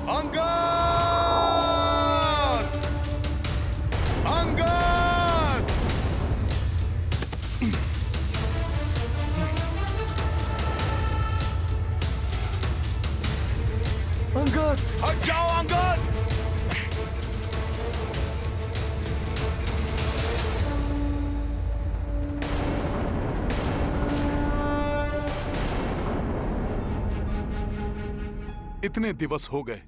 अंगद! अंगद! अंगद! हट जाओ अंगद! इतने दिवस हो गए,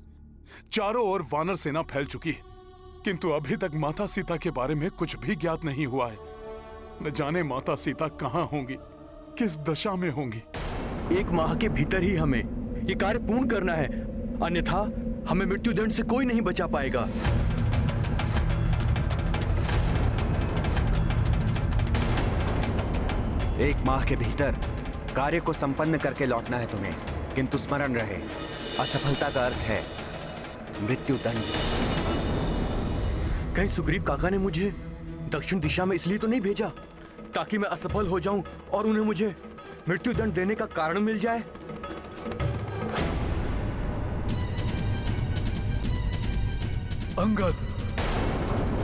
चारों ओर वानर सेना फैल चुकी है, किंतु अभी तक माता सीता के बारे में कुछ भी ज्ञात नहीं हुआ है। न जाने माता सीता कहां होंगी, किस दशा में होंगी। 1 माह के भीतर ही हमें ये कार्य पूर्ण करना है, अन्यथा हमें मृत्युदंड से कोई नहीं बचा पाएगा। एक माह के भीतर कार्य को संपन्न करके लौटना है तुम्हें, किंतु स्मरण रहे, असफलता का अर्थ है मृत्युदंड। कहीं सुग्रीव काका ने मुझे दक्षिण दिशा में इसलिए तो नहीं भेजा ताकि मैं असफल हो जाऊं और उन्हें मुझे मृत्युदंड देने का कारण मिल जाए? अंगद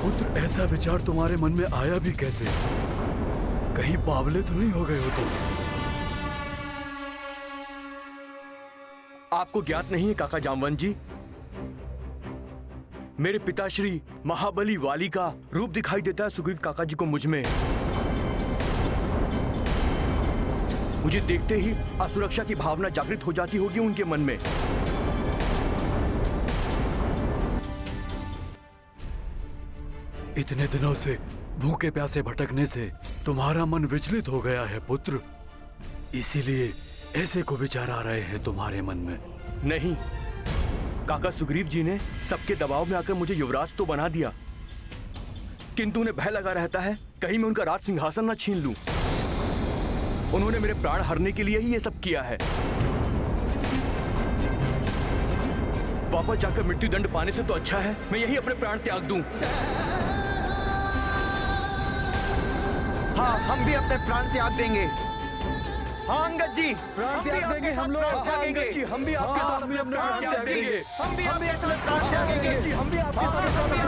पुत्र, ऐसा विचार तुम्हारे मन में आया भी कैसे? कहीं बावले तो नहीं हो गए हो तुम? आपको ज्ञात नहीं है काका जामवंत जी, मेरे पिताश्री महाबली वाली का रूप दिखाई देता है सुग्रीव काका जी को मुझ में। मुझे देखते ही असुरक्षा की भावना जागृत हो जाती होगी उनके मन में। इतने दिनों से भूखे प्यासे भटकने से तुम्हारा मन विचलित हो गया है पुत्र, इसीलिए ऐसे को विचार आ रहे हैं तुम्हारे मन में। नहीं, काका सुग्रीव जी ने सबके दबाव में आकर मुझे युवराज तो बना दिया, किंतु उन्हें भय लगा रहता है कहीं मैं उनका राज सिंहासन न छीन लूं। उन्होंने मेरे प्राण हरने के लिए ही ये सब किया है। वापस जाकर मृत्युदंड पाने से तो अच्छा है मैं यही अपने प्राण त्याग दूं। हाँ, हम भी अपने प्राण त्याग देंगे। हाँ अंगद जी, प्राण त्याग देंगे हम लोग। अंगद जी, हम भी आपके साथ अपने प्राण त्याग देंगे। हम भी अपने प्राण त्यागेंगे जी, हम भी आपके साथ अपने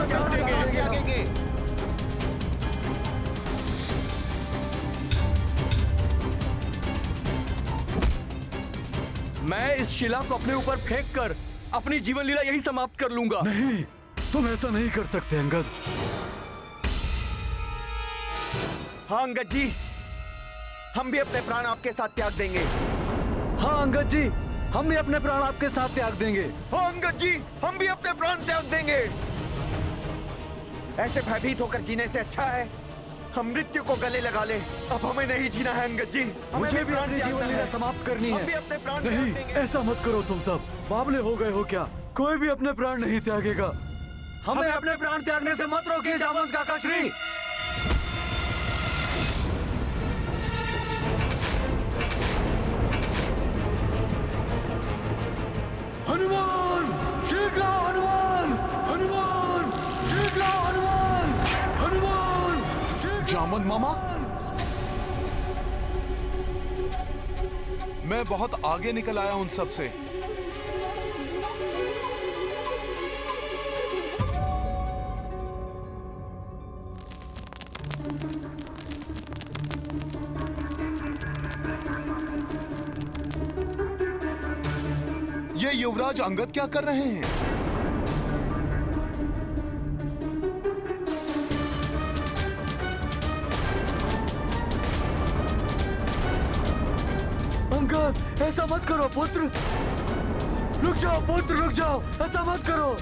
प्राण त्यागेंगे। मैं इस शिला को अपने ऊपर फेंक कर अपनी जीवन लीला यही समाप्त कर लूंगा। नहीं, तुम ऐसा नहीं कर सकते अंगद। हाँ अंगद जी, हम भी अपने प्राण आपके साथ त्याग देंगे। हाँ अंगद जी, हम भी अपने प्राण आपके साथ त्याग देंगे। हाँ अंगद जी, हम भी अपने प्राण त्याग देंगे। ऐसे भयभीत होकर जीने से अच्छा है हम मृत्यु को गले लगा ले। अब हमें नहीं जीना है अंगद जी, मुझे भी अपनी जीवन लीला समाप्त करनी हम भी है। अपने प्राण नहीं, त्याग देंगे। ऐसा मत करो तुम सब, बावले हो गए हो क्या? कोई भी अपने प्राण नहीं त्यागेगा। हमें अपने प्राण त्यागने से मत रोकिए जामवंत काका श्री। हनुमान, शीघ्र हनुमान, हनुमान, शीघ्र हनुमान, हनुमान, जामवंत मामा, मैं बहुत आगे निकल आया उन सब से। ये युवराज अंगद क्या कर रहे हैं? अंगद, ऐसा मत करो पुत्र। रुक जाओ पुत्र, रुक जाओ, ऐसा मत करो।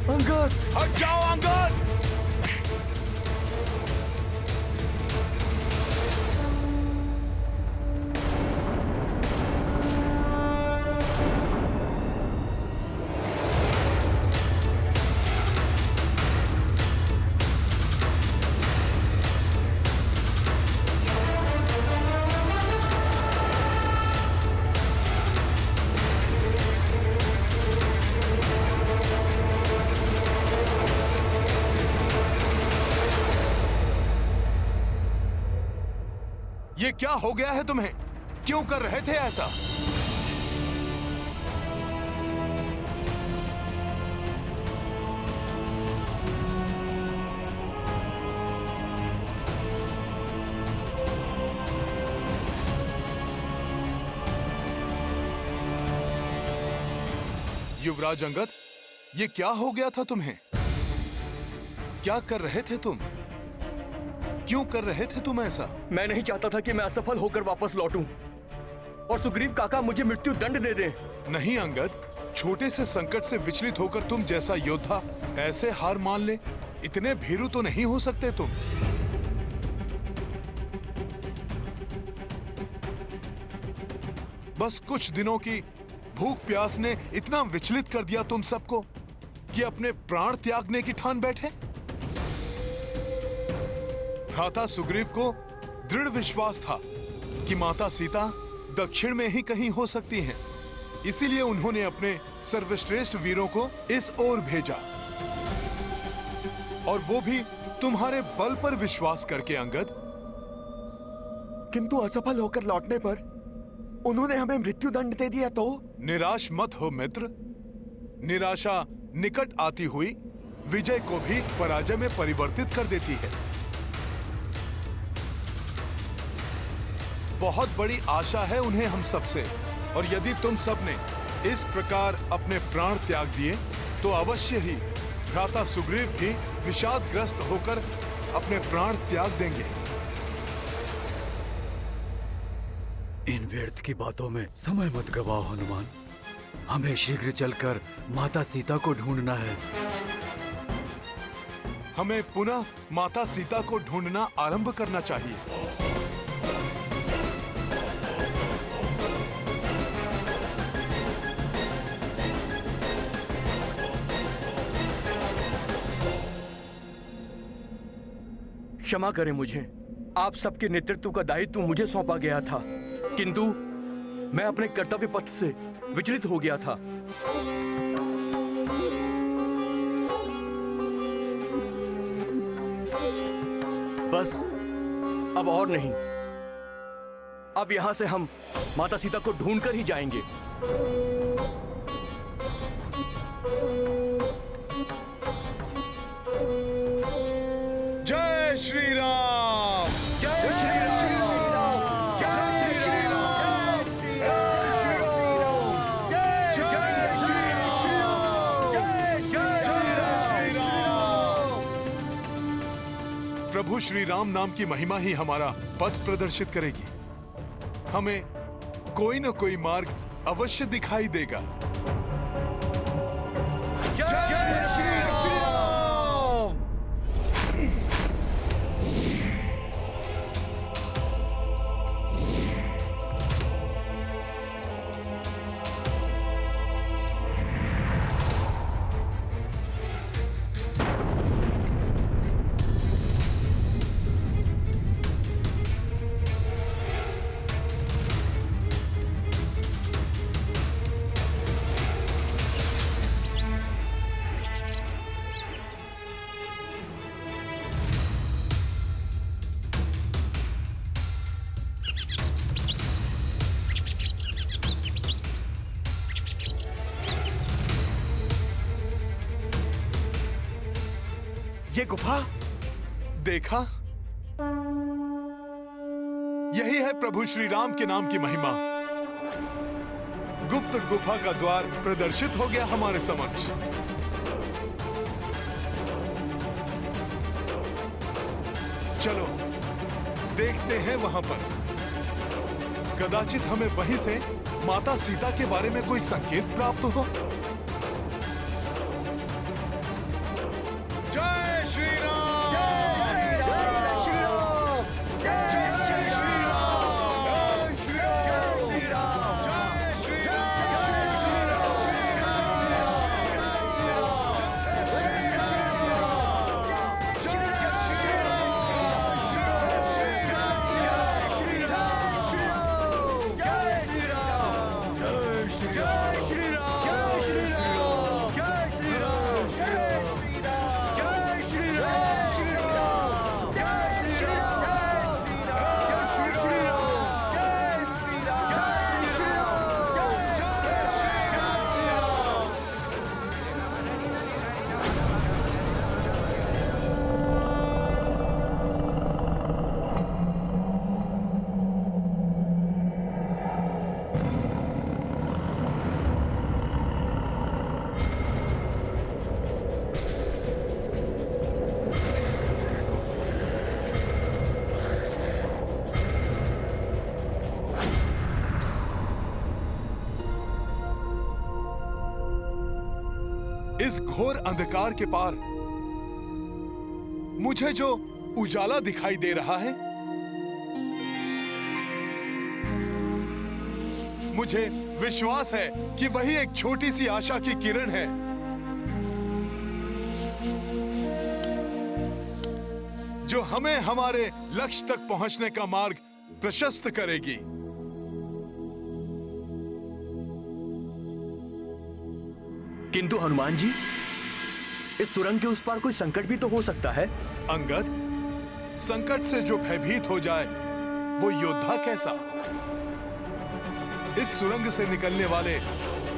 अंगद! हट जाओ अंगद! ये क्या हो गया है तुम्हें? क्यों कर रहे थे ऐसा? युवराज अंगद, ये क्या हो गया था तुम्हें? क्या कर रहे थे तुम? क्यों कर रहे थे तुम ऐसा? मैं नहीं चाहता था कि मैं असफल होकर वापस लौटूं और सुग्रीव काका मुझे मृत्यु दंड दे दें। नहीं अंगद, छोटे से संकट से विचलित होकर तुम जैसा योद्धा ऐसे हार मान ले, इतने भीरू तो नहीं हो सकते तुम। बस कुछ दिनों की भूख प्यास ने इतना विचलित कर दिया तुम सबको कि अपने प्राण त्यागने की ठान बैठे। भ्राता सुग्रीव को दृढ़ विश्वास था कि माता सीता दक्षिण में ही कहीं हो सकती हैं। इसीलिए उन्होंने अपने सर्वश्रेष्ठ वीरों को इस ओर भेजा, और वो भी तुम्हारे बल पर विश्वास करके अंगद। किंतु असफल होकर लौटने पर उन्होंने हमें मृत्यु दंड दे दिया तो? निराश मत हो मित्र। निराशा निकट आती हुई विजय को भी पराजय में परिवर्तित कर देती है। बहुत बड़ी आशा है उन्हें हम सबसे, और यदि तुम सब ने इस प्रकार अपने प्राण त्याग दिए तो अवश्य ही भ्राता सुग्रीव भी विषादग्रस्त होकर अपने प्राण त्याग देंगे। इन व्यर्थ की बातों में समय मत गवाओ हनुमान। हमें शीघ्र चलकर माता सीता को ढूंढना है। हमें पुनः माता सीता को ढूंढना आरंभ करना चाहिए। क्षमा करें मुझे, आप सबके नेतृत्व का दायित्व मुझे सौंपा गया था, किंतु मैं अपने कर्तव्य पथ से विचलित हो गया था। बस अब और नहीं। अब यहां से हम माता सीता को ढूंढकर ही जाएंगे। जय श्री राम! जय श्री राम! जय श्री राम! जय श्री राम! जय श्री राम! जय श्री राम! प्रभु श्री राम नाम की महिमा ही हमारा पथ प्रदर्शित करेगी। हमें कोई न कोई मार्ग अवश्य दिखाई देगा। जय श्री राम! ये गुफा देखा, यही है प्रभु श्री राम के नाम की महिमा। गुप्त गुफा का द्वार प्रदर्शित हो गया हमारे समक्ष। चलो देखते हैं वहां पर। कदाचित हमें वहीं से माता सीता के बारे में कोई संकेत प्राप्त हो। घोर अंधकार के पार मुझे जो उजाला दिखाई दे रहा है, मुझे विश्वास है कि वही एक छोटी सी आशा की किरण है जो हमें हमारे लक्ष्य तक पहुंचने का मार्ग प्रशस्त करेगी। किंतु हनुमान जी, इस सुरंग के उस पार कोई संकट भी तो हो सकता है। अंगद, संकट से जो भयभीत हो जाए वो योद्धा कैसा? इस सुरंग से निकलने वाले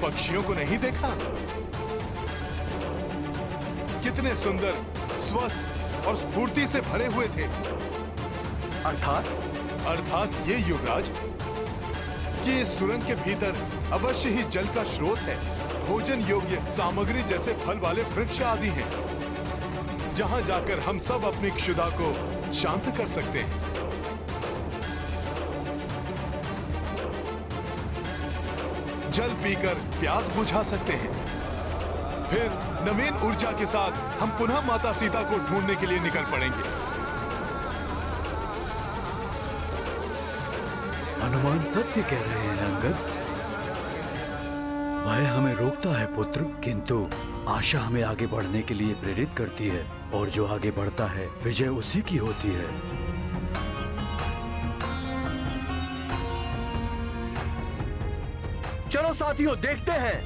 पक्षियों को नहीं देखा? कितने सुंदर, स्वस्थ और स्फूर्ति से भरे हुए थे। अर्थात ये युवराज कि इस सुरंग के भीतर अवश्य ही जल का स्रोत है, भोजन योग्य सामग्री जैसे फल वाले वृक्ष आदि हैं, जहां जाकर हम सब अपनी क्षुधा को शांत कर सकते हैं। जल पीकर प्यास बुझा सकते हैं। फिर नवीन ऊर्जा के साथ हम पुनः माता सीता को ढूंढने के लिए निकल पड़ेंगे। हनुमान सत्य कह रहे हैं अंगद। भय हमें रोकता है पुत्र, किंतु आशा हमें आगे बढ़ने के लिए प्रेरित करती है, और जो आगे बढ़ता है विजय उसी की होती है। चलो साथियों, देखते हैं।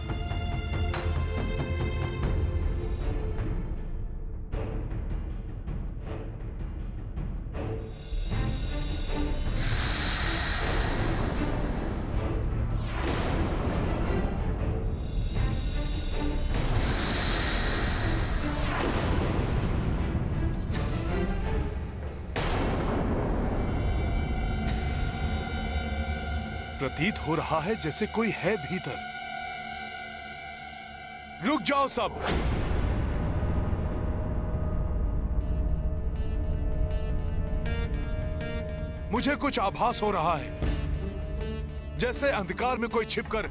प्रतीत हो रहा है जैसे कोई है भीतर। रुक जाओ सब। मुझे कुछ आभास हो रहा है, जैसे अंधकार में कोई छिपकर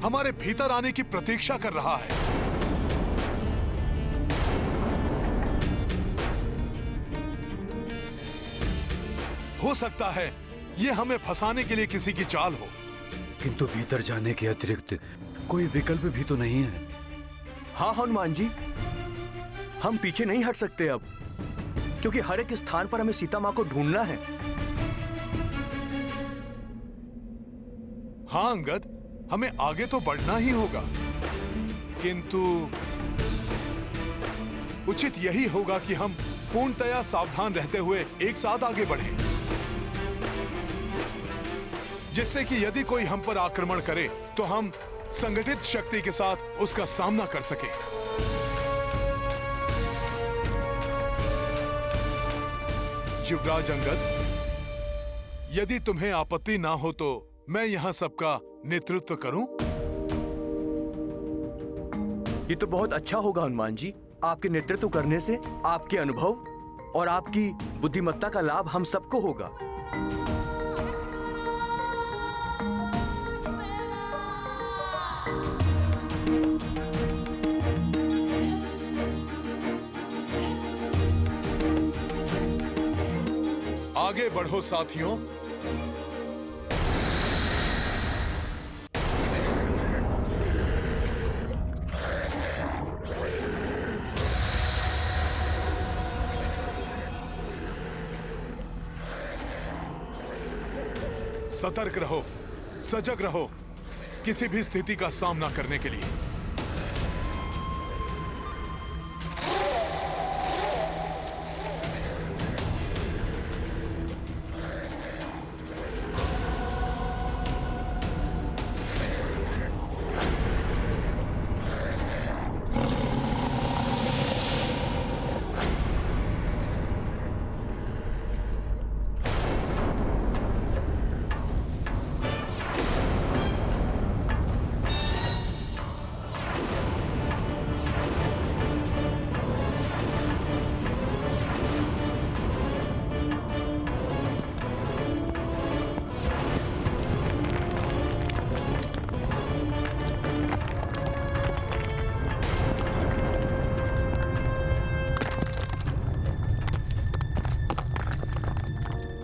हमारे भीतर आने की प्रतीक्षा कर रहा है। हो सकता है ये हमें फंसाने के लिए किसी की चाल हो। किंतु भीतर जाने के अतिरिक्त कोई विकल्प भी तो नहीं है। हाँ हनुमान जी, हम पीछे नहीं हट सकते अब, क्योंकि हर एक स्थान पर हमें सीता माँ को ढूंढना है। हाँ अंगद, हमें आगे तो बढ़ना ही होगा, किंतु उचित यही होगा कि हम पूर्णतया सावधान रहते हुए एक साथ आगे बढ़ें, जिससे कि यदि कोई हम पर आक्रमण करे तो हम संगठित शक्ति के साथ उसका सामना कर सकें। युवराज अंगद, यदि तुम्हें आपत्ति ना हो तो मैं यहां सबका नेतृत्व करूं? ये तो बहुत अच्छा होगा हनुमान जी। आपके नेतृत्व करने से आपके अनुभव और आपकी बुद्धिमत्ता का लाभ हम सबको होगा। आगे बढ़ो साथियों। सतर्क रहो, सजग रहो, किसी भी स्थिति का सामना करने के लिए।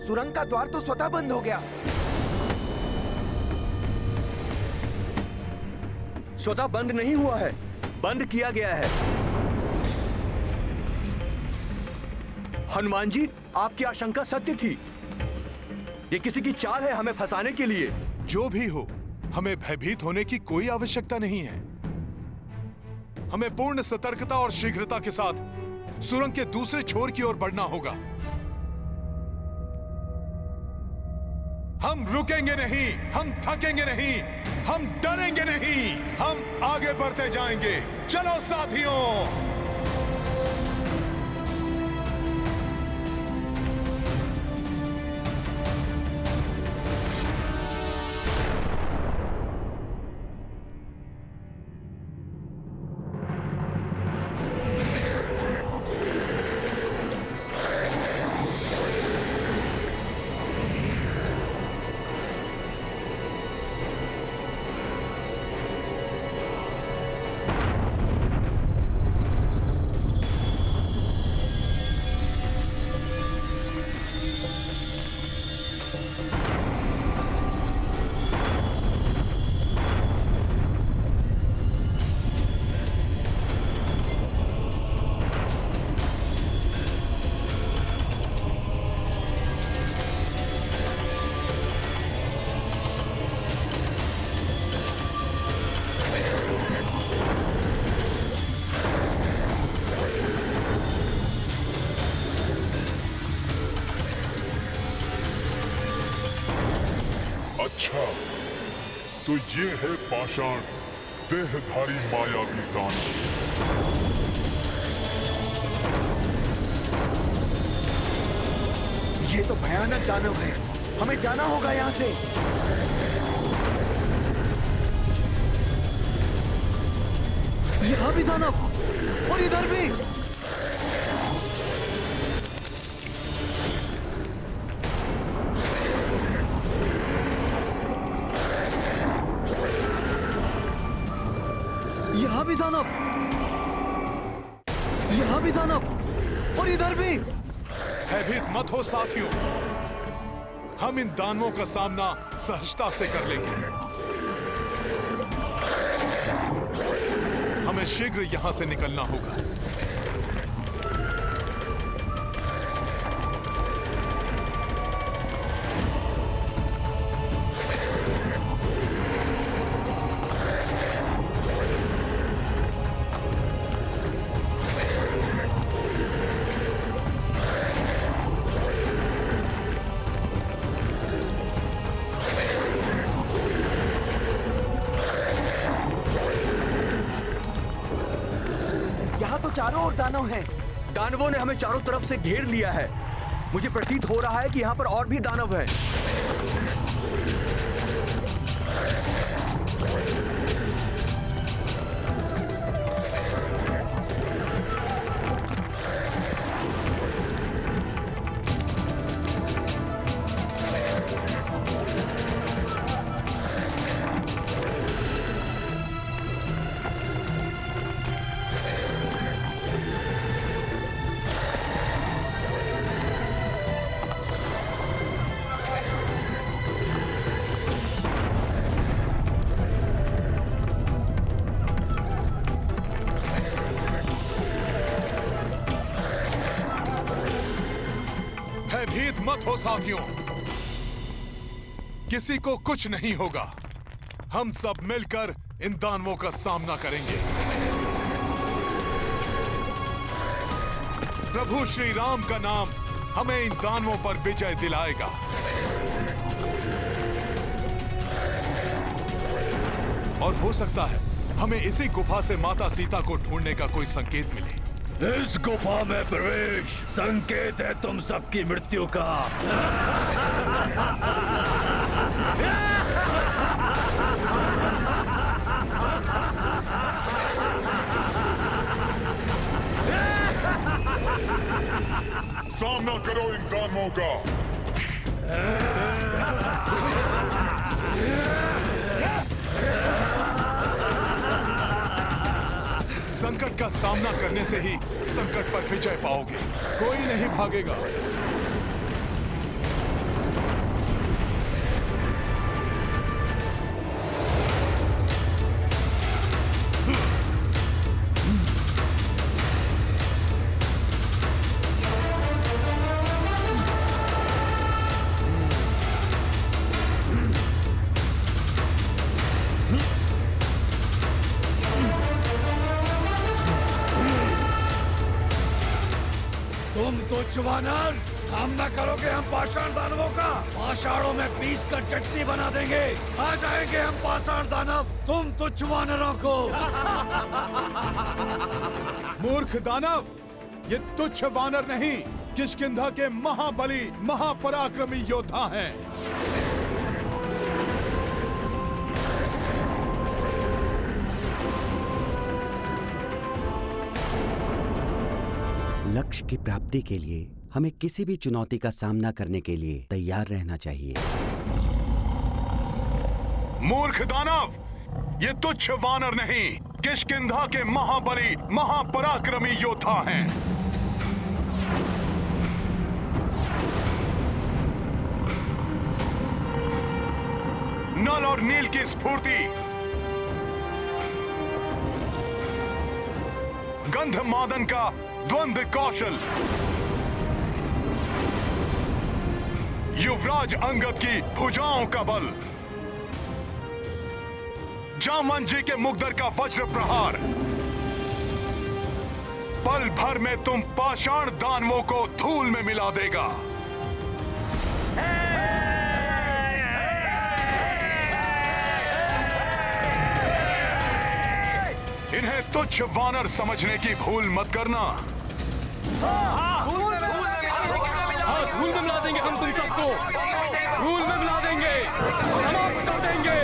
सुरंग का द्वार तो स्वतः बंद हो गया। स्वतः बंद नहीं हुआ है, बंद किया गया है। हनुमान जी, आपकी आशंका सत्य थी। ये किसी की चाल है हमें फंसाने के लिए। जो भी हो, हमें भयभीत होने की कोई आवश्यकता नहीं है। हमें पूर्ण सतर्कता और शीघ्रता के साथ सुरंग के दूसरे छोर की ओर बढ़ना होगा। हम रुकेंगे नहीं, हम थकेंगे नहीं, हम डरेंगे नहीं, हम आगे बढ़ते जाएंगे। चलो साथियों। अच्छा, तो ये है पाषाण देहधारी मायावी दानव। ये तो भयानक दानव है, हमें जाना होगा यहाँ से। यहाँ भी दानव और इधर भी। यहाँ भी दानव, यहाँ भी दानव और इधर भी। भयभीत मत हो साथियों, हम इन दानवों का सामना सहजता से कर लेंगे। हमें शीघ्र यहां से निकलना होगा। यहाँ तो चारों ओर दानव हैं। दानवों ने हमें चारों तरफ से घेर लिया है। मुझे प्रतीत हो रहा है कि यहाँ पर और भी दानव हैं। भयभीत मत हो साथियों, किसी को कुछ नहीं होगा। हम सब मिलकर इन दानवों का सामना करेंगे। प्रभु श्री राम का नाम हमें इन दानवों पर विजय दिलाएगा। और हो सकता है हमें इसी गुफा से माता सीता को ढूंढने का कोई संकेत मिले। इस गुफा में प्रवेश संकेत है तुम सबकी मृत्यु का। सामना करो इन दानवों का। संकट का सामना करने से ही संकट पर विजय पाओगे। कोई नहीं भागेगा। तुम तुच्छ वानर सामना करोगे हम पाषाण दानवों का। पाषाणों में पीस कर चटनी बना देंगे। आ जाएंगे हम पाषाण दानव तुम तुच्छ वानरों को। मूर्ख दानव, ये तुच्छ वानर नहीं, किष्किंधा के महाबली महापराक्रमी योद्धा हैं। लक्ष्य की प्राप्ति के लिए हमें किसी भी चुनौती का सामना करने के लिए तैयार रहना चाहिए। मूर्ख दानव, ये तुच्छ वानर नहीं, किष्किंधा के महाबली महापराक्रमी योद्धा हैं। नल और नील की स्फूर्ति, गंधमादन का द्वंद्व कौशल, युवराज अंगद की भुजाओं का बल, जामन जी के मुग्दर का वज्र प्रहार, पल भर में तुम पाषाण दानवों को धूल में मिला देगा। इन्हें तुच्छ वानर समझने की भूल मत करना। धूल में मिला देंगे हम तुम सबको, धूल में मिला देंगे, समाप्त कर देंगे।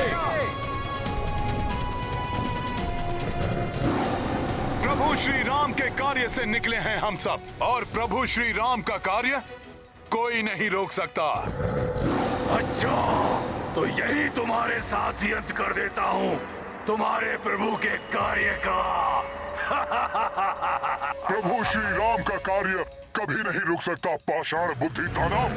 प्रभु श्री राम के कार्य से निकले हैं हम सब, और प्रभु श्री राम का कार्य कोई नहीं रोक सकता। अच्छा, तो यही तुम्हारे साथ ही अंत कर देता हूँ तुम्हारे प्रभु के कार्य का। प्रभु श्री राम का कार्य कभी नहीं रुक सकता पाषाण बुद्धि दानव।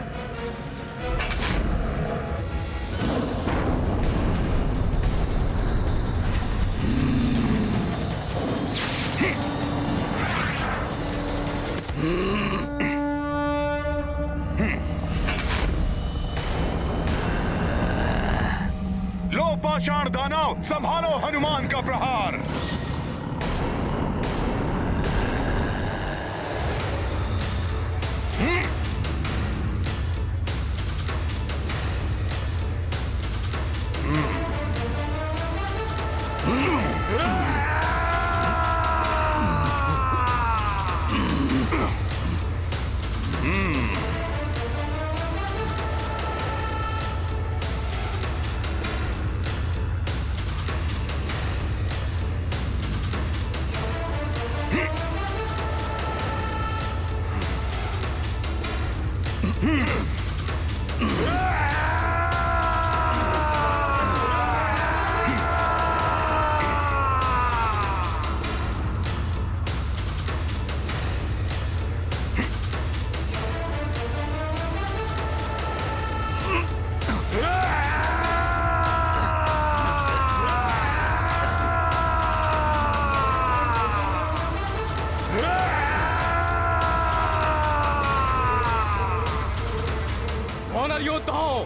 लो पाषाण दानव, संभालो हनुमान का प्रहार। वानर योद्धाओं,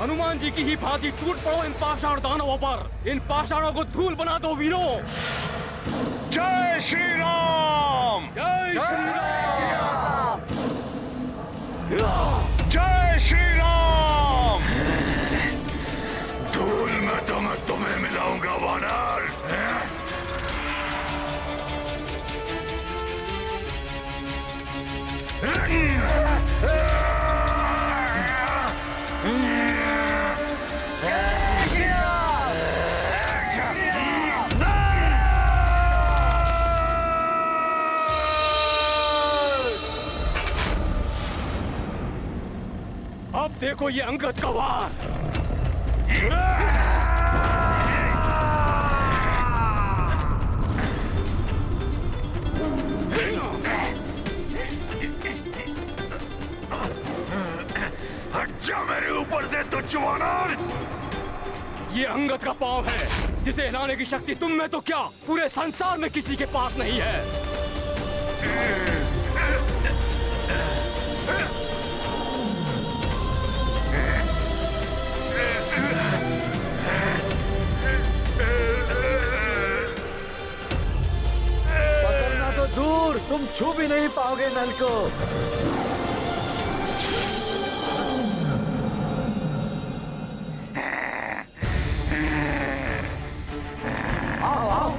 हनुमान जी की ही भांति टूट पड़ो इन पाषाण दानवों पर। इन पाषाणों को धूल बना दो वीरों। जय श्री राम, जय श्री राम, जय श्री राम। धूल में तो मैं तुम्हें मिलाऊंगा वानर। अब देखो ये अंगद का वार। हट जा मेरे ऊपर से तुच्छ वानर। ये अंगद का पांव है, जिसे हिलाने की शक्ति तुम में तो क्या पूरे संसार में किसी के पास नहीं है। पकड़ना तो दूर, दूर, तुम छू भी नहीं पाओगे नल को। आओ आओ।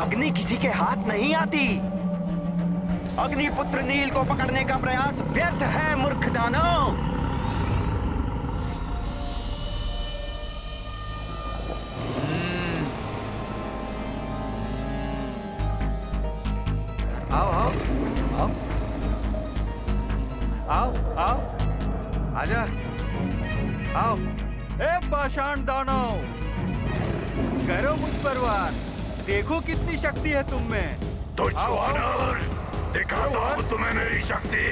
अग्नि किसी के हाथ नहीं आती। अग्निपुत्र नील को पकड़ने का प्रयास व्यर्थ है मूर्ख दानव। आओ आओ आओ आओ आओ आजा आओ। ए पाषाण दानव, करो मुझ पर वार। देखो कितनी शक्ति है तुम में। तो वानर, दिखाता हूं तुम्हें मेरी शक्ति।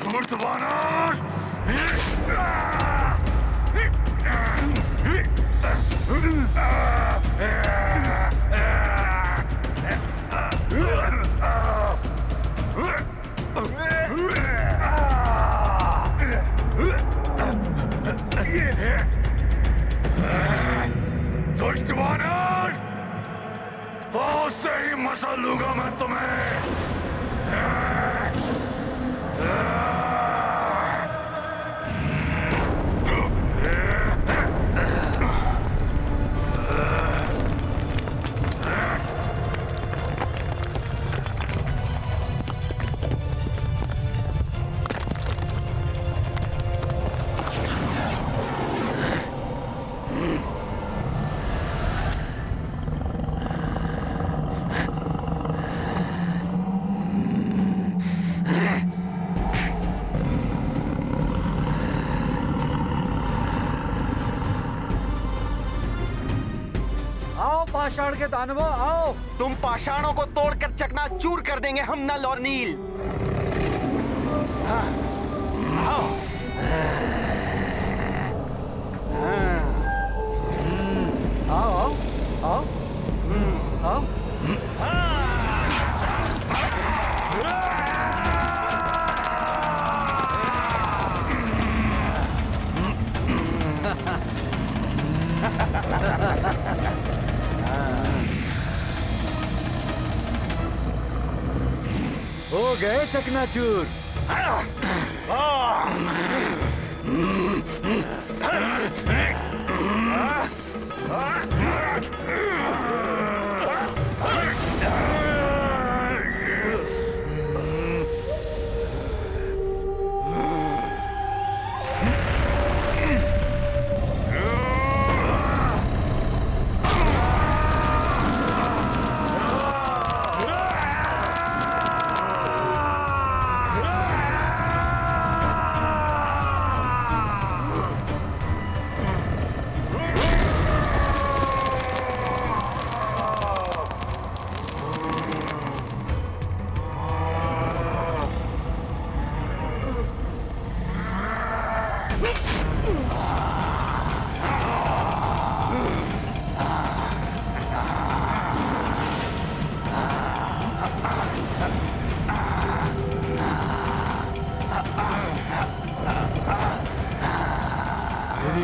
धूर्त वानर, दुष्ट वानर, बहुत से ही मसल लूंगा मैं तुम्हें। पाषाण के दानवों आओ। तुम पाषाणों को तोड़कर चकनाचूर कर देंगे हम नल और नील। हाँ, आओ। आओ आओ आओ आओ। हो गए चकनाचूर।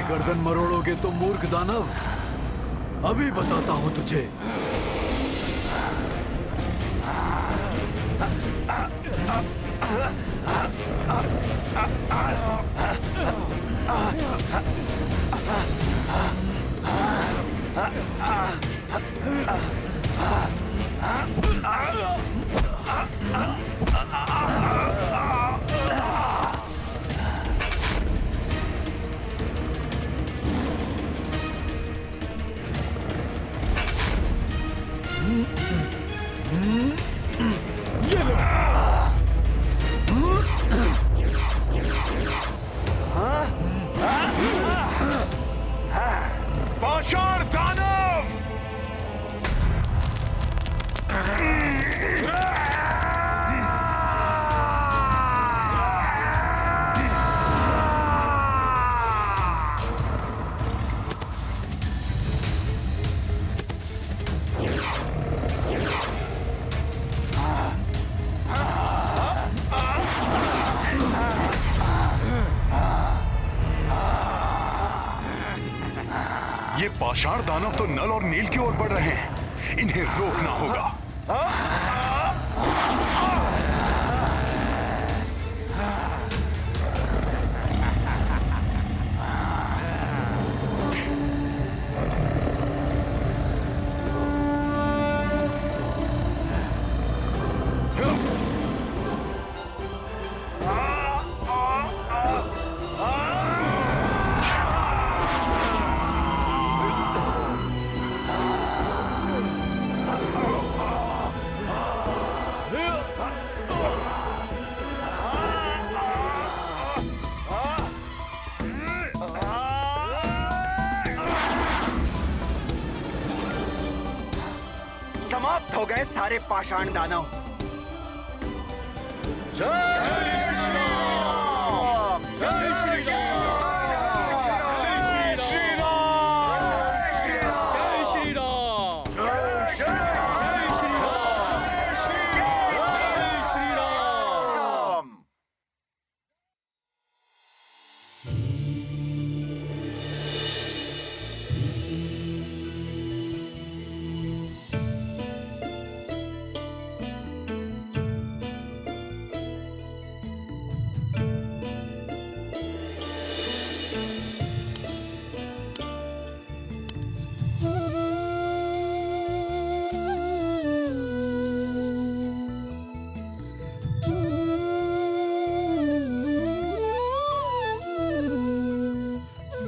गर्दन मरोड़ोगे तो मूर्ख दानव, अभी बताता हूं तुझे। पाषाण दानव, ये पाषाण दानव तो नल और नील की ओर बढ़ रहे हैं, इन्हें रोकना होगा। समाप्त हो गए सारे पाषाण दानव।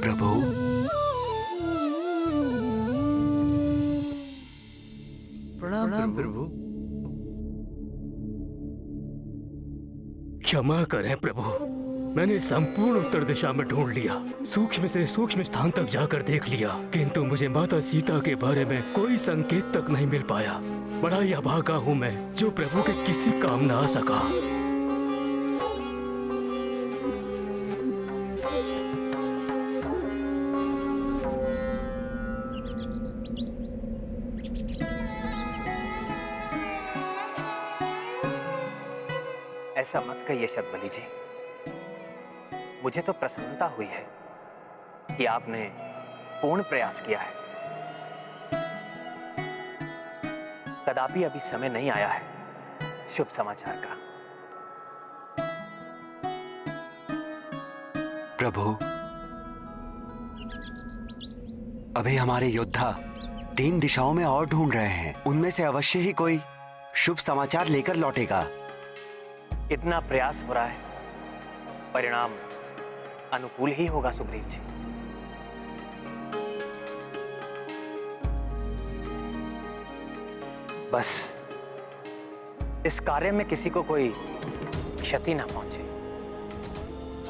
प्रभु, प्रणाम प्रभु। क्षमा करें प्रभु, मैंने संपूर्ण उत्तर दिशा में ढूंढ लिया, सूक्ष्म से सूक्ष्म स्थान तक जाकर देख लिया, किंतु मुझे माता सीता के बारे में कोई संकेत तक नहीं मिल पाया। बड़ा ही अभागा हूँ मैं, जो प्रभु के किसी काम न आ सका। ऐसा मत कहिए शतबली जी, मुझे तो प्रसन्नता हुई है कि आपने पूर्ण प्रयास किया है। कदापि अभी समय नहीं आया है शुभ समाचार का। प्रभु, अभी हमारे योद्धा 3 दिशाओं में और ढूंढ रहे हैं, उनमें से अवश्य ही कोई शुभ समाचार लेकर लौटेगा। इतना प्रयास हो रहा है, परिणाम अनुकूल ही होगा सुग्रीव जी। बस इस कार्य में किसी को कोई क्षति ना पहुंचे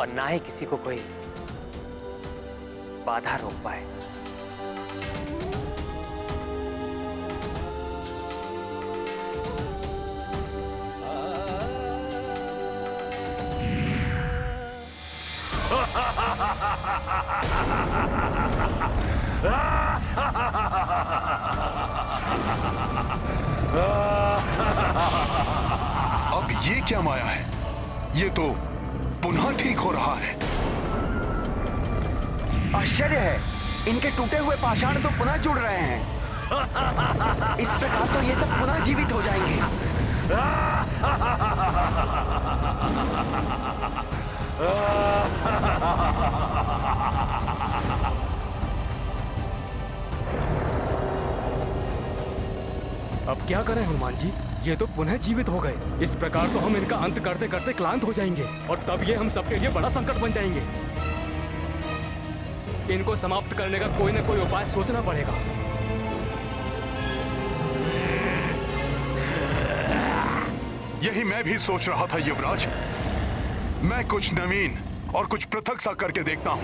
और ना ही किसी को कोई बाधा रोक पाए। अब ये क्या माया है? ये तो पुनः ठीक हो रहा है। आश्चर्य है, इनके टूटे हुए पाषाण तो पुनः जुड़ रहे हैं। इस प्रकार तो ये सब पुनः जीवित हो जाएंगे। अब क्या करें हनुमान जी, ये तो पुनः जीवित हो गए। इस प्रकार तो हम इनका अंत करते करते क्लांत हो जाएंगे और तब ये हम सबके लिए बड़ा संकट बन जाएंगे। इनको समाप्त करने का कोई ना कोई उपाय सोचना पड़ेगा। यही मैं भी सोच रहा था युवराज। मैं कुछ नवीन और कुछ पृथक सा करके देखता हूं।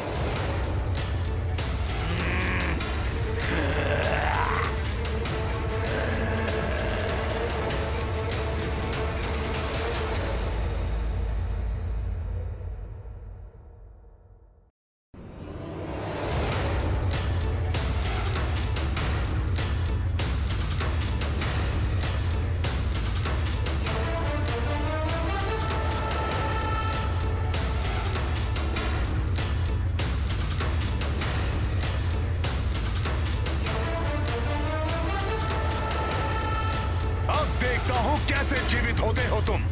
कैसे जीवित होते हो तुम?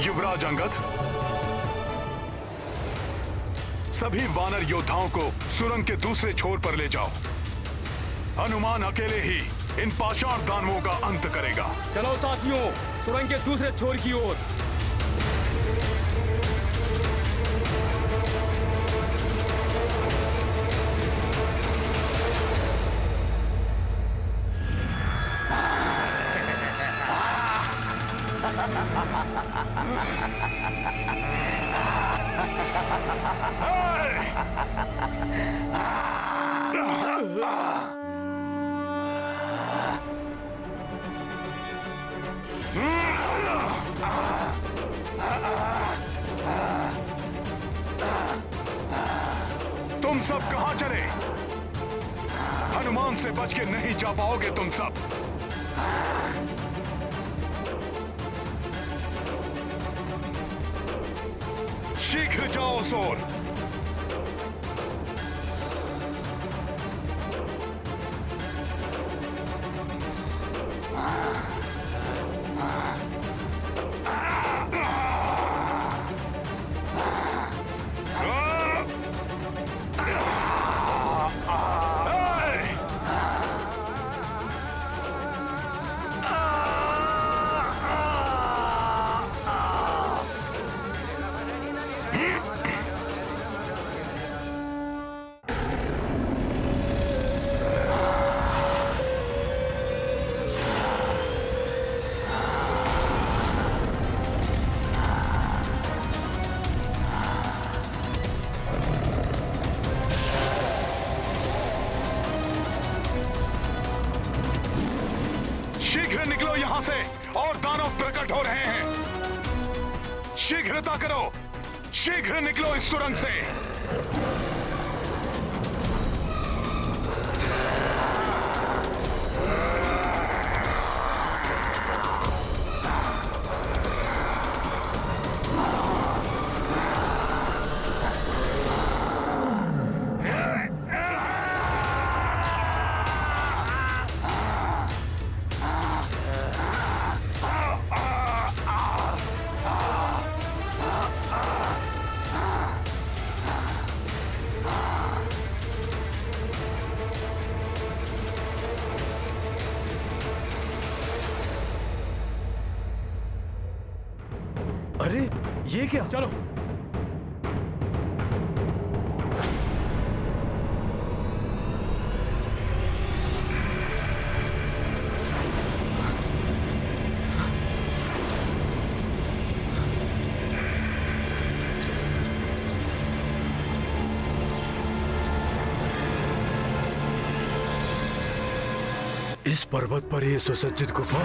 युवराज अंगद, सभी वानर योद्धाओं को सुरंग के दूसरे छोर पर ले जाओ। हनुमान अकेले ही इन पाषाण दानवों का अंत करेगा। चलो साथियों, सुरंग के दूसरे छोर की ओर। तुम सब कहां चले? हनुमान से बच के नहीं जा पाओगे तुम सब। शीघ्र जाओ सोर। शीघ्र निकलो यहां से, और दानव प्रकट हो रहे हैं। शीघ्रता करो, शीघ्र निकलो इस सुरंग से। अरे ये क्या? चलो। इस पर्वत पर ये सुसज्जित गुफा,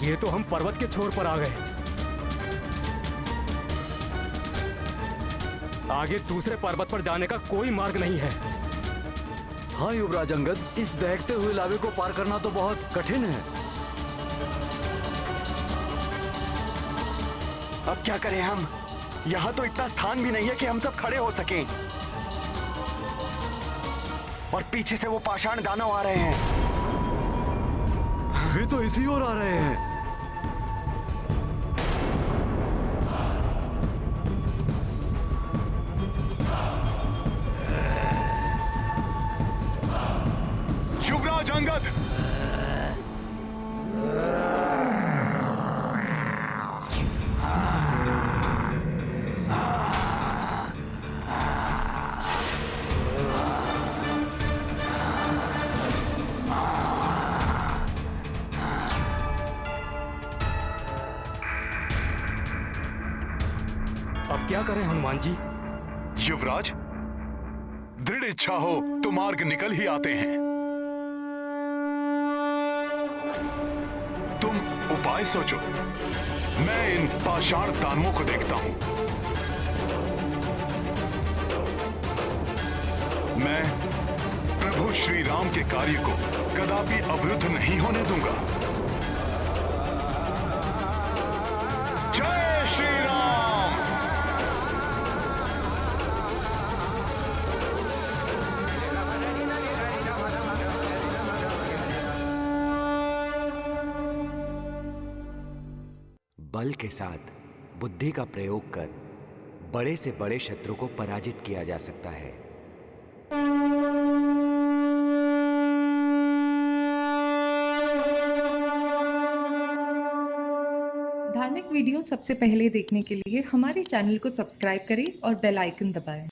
ये तो हम पर्वत के छोर पर आ गए। आगे दूसरे पर्वत पर जाने का कोई मार्ग नहीं है। हाँ युवराज अंगद, इस दहकते हुए लावे को पार करना तो बहुत कठिन है। अब क्या करें हम? यहाँ तो इतना स्थान भी नहीं है कि हम सब खड़े हो सकें। और पीछे से वो पाषाण दानव आ रहे हैं। वे तो इसी ओर आ रहे हैं। युवराज अंगद, अब क्या करें हनुमान जी? युवराज, दृढ़ इच्छा हो तो मार्ग निकल ही आते हैं। तुम उपाय सोचो, मैं इन पाषाण दानवों को देखता हूं। मैं प्रभु श्री राम के कार्य को कदापि अवरुद्ध नहीं होने दूंगा। जय श्री राम। बल के साथ बुद्धि का प्रयोग कर बड़े से बड़े शत्रु को पराजित किया जा सकता है। धार्मिक वीडियो सबसे पहले देखने के लिए हमारे चैनल को सब्सक्राइब करें और बेल आइकन दबाएं।